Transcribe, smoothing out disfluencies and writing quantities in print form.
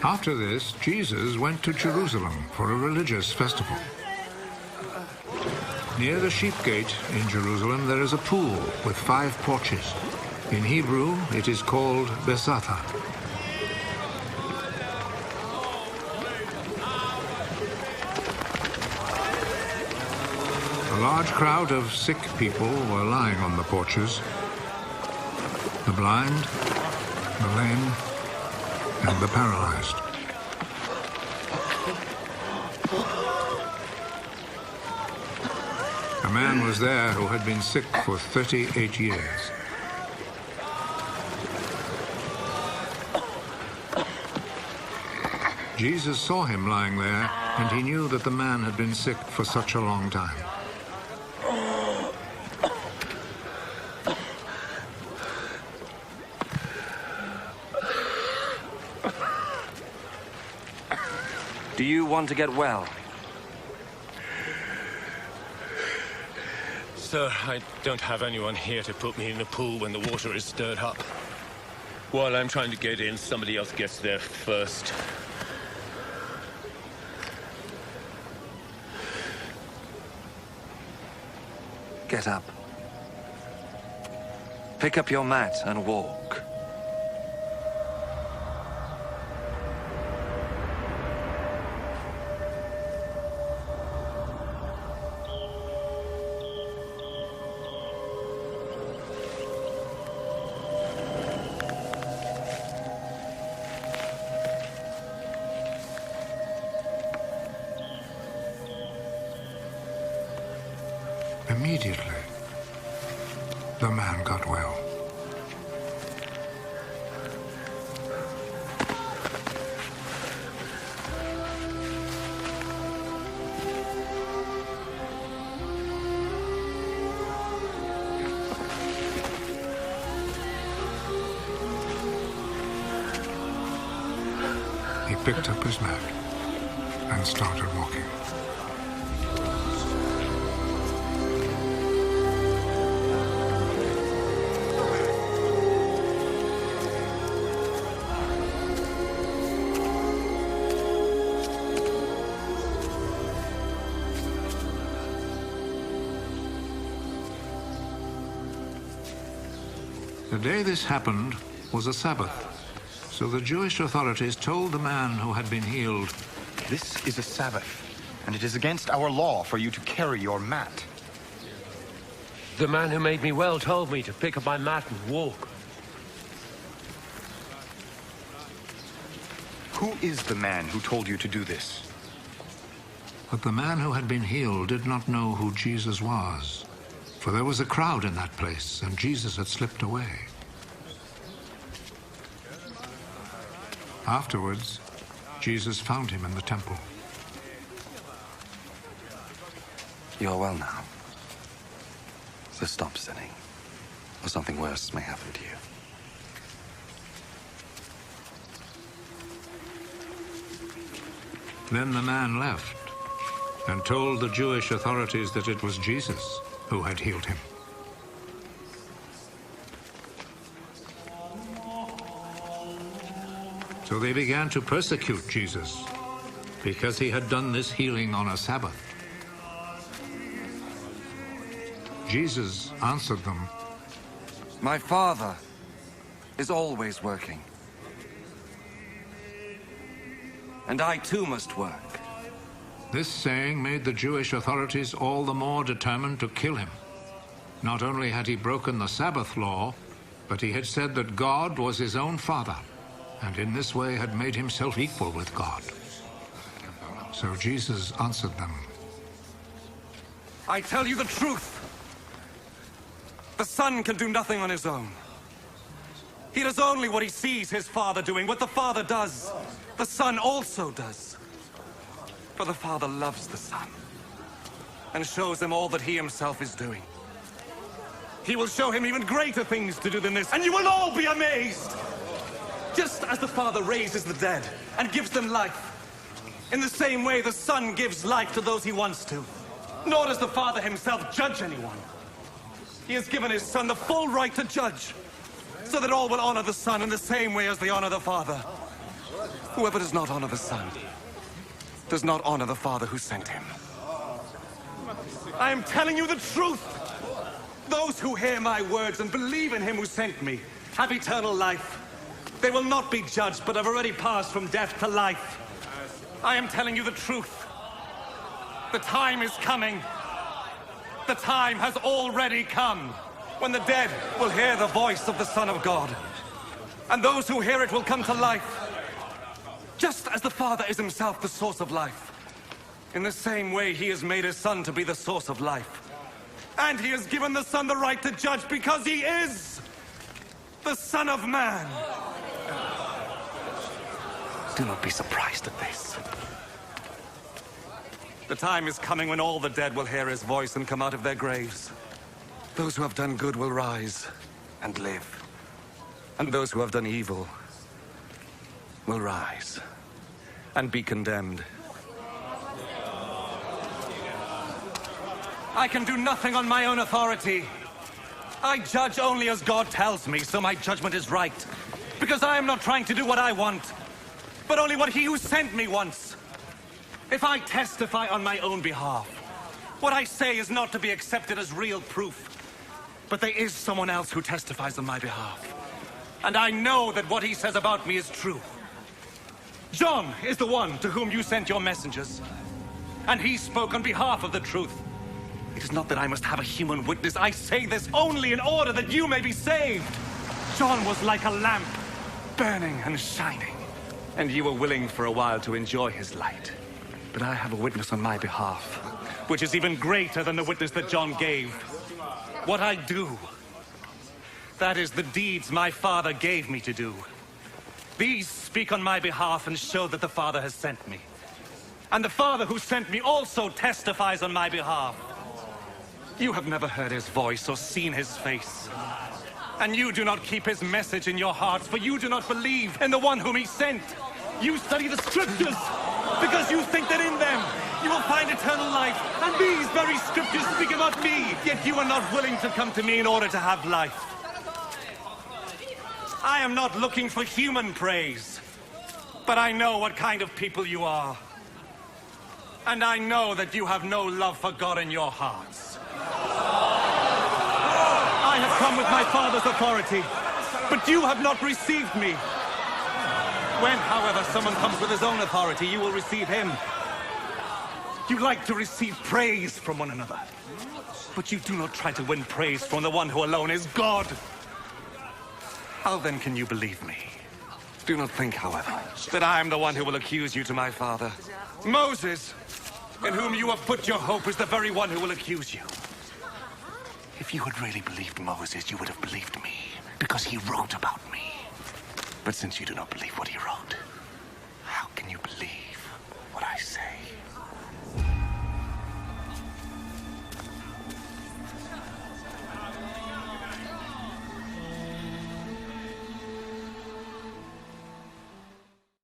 After this, Jesus went to Jerusalem for a religious festival. Near the sheep gate in Jerusalem there is a pool with 5 porches. In Hebrew, it is called Besatha. A large crowd of sick people were lying on the porches. The blind, the lame, and the paralyzed. A man was there who had been sick for 38 years. Jesus saw him lying there, and he knew that the man had been sick for such a long time. Do you want to get well? Sir, I don't have anyone here to put me in the pool when the water is stirred up. While I'm trying to get in, somebody else gets there first. Get up. Pick up your mat and walk. Immediately, the man got well. He picked up his mat and started walking. The day this happened was a Sabbath, so the Jewish authorities told the man who had been healed, "This is a Sabbath, and it is against our law for you to carry your mat." The man who made me well told me to pick up my mat and walk. Who is the man who told you to do this? But the man who had been healed did not know who Jesus was, for there was a crowd in that place, and Jesus had slipped away. Afterwards, Jesus found him in the temple. You're well now. So stop sinning, or something worse may happen to you. Then the man left and told the Jewish authorities that it was Jesus who had healed him. So they began to persecute Jesus because he had done this healing on a Sabbath. Jesus answered them, My Father is always working. And I too must work. This saying made the Jewish authorities all the more determined to kill him. Not only had he broken the Sabbath law, but he had said that God was his own Father, and in this way had made himself equal with God. So Jesus answered them, I tell you the truth. The Son can do nothing on his own. He does only what he sees his Father doing. What the Father does, the Son also does. For the Father loves the Son and shows him all that he himself is doing. He will show him even greater things to do than this, and you will all be amazed. Just as the Father raises the dead and gives them life, in the same way the Son gives life to those he wants to. Nor does the Father himself judge anyone. He has given his Son the full right to judge, so that all will honor the Son in the same way as they honor the Father. Whoever does not honor the Son does not honor the Father who sent him. I am telling you the truth. Those who hear my words and believe in him who sent me have eternal life. They will not be judged, but have already passed from death to life. I am telling you the truth. The time is coming. The time has already come when the dead will hear the voice of the Son of God. And those who hear it will come to life. Just as the Father is himself the source of life, in the same way he has made his Son to be the source of life. And he has given the Son the right to judge because he is the Son of Man. Do not be surprised at this. The time is coming when all the dead will hear his voice and come out of their graves. Those who have done good will rise and live. And those who have done evil will rise and be condemned. I can do nothing on my own authority. I judge only as God tells me, so my judgment is right. Because I am not trying to do what I want, but only what he who sent me wants. If I testify on my own behalf, what I say is not to be accepted as real proof. But there is someone else who testifies on my behalf. And I know that what he says about me is true. John is the one to whom you sent your messengers. And he spoke on behalf of the truth. It is not that I must have a human witness. I say this only in order that you may be saved. John was like a lamp, burning and shining. And you were willing for a while to enjoy his light. But I have a witness on my behalf, which is even greater than the witness that John gave. What I do, that is the deeds my Father gave me to do. These speak on my behalf and show that the Father has sent me. And the Father who sent me also testifies on my behalf. You have never heard his voice or seen his face. And you do not keep his message in your hearts, for you do not believe in the one whom he sent. You study the scriptures because you think that in them you will find eternal life. And these very scriptures speak about me, yet you are not willing to come to me in order to have life. I am not looking for human praise, but I know what kind of people you are. And I know that you have no love for God in your hearts. I have come with my Father's authority, but you have not received me. When, however, someone comes with his own authority, you will receive him. You like to receive praise from one another, but you do not try to win praise from the one who alone is God. How then can you believe me? Do not think, however, that I am the one who will accuse you to my Father. Moses, in whom you have put your hope, is the very one who will accuse you. If you had really believed Moses, you would have believed me, because he wrote about me. But since you do not believe what he wrote, how can you believe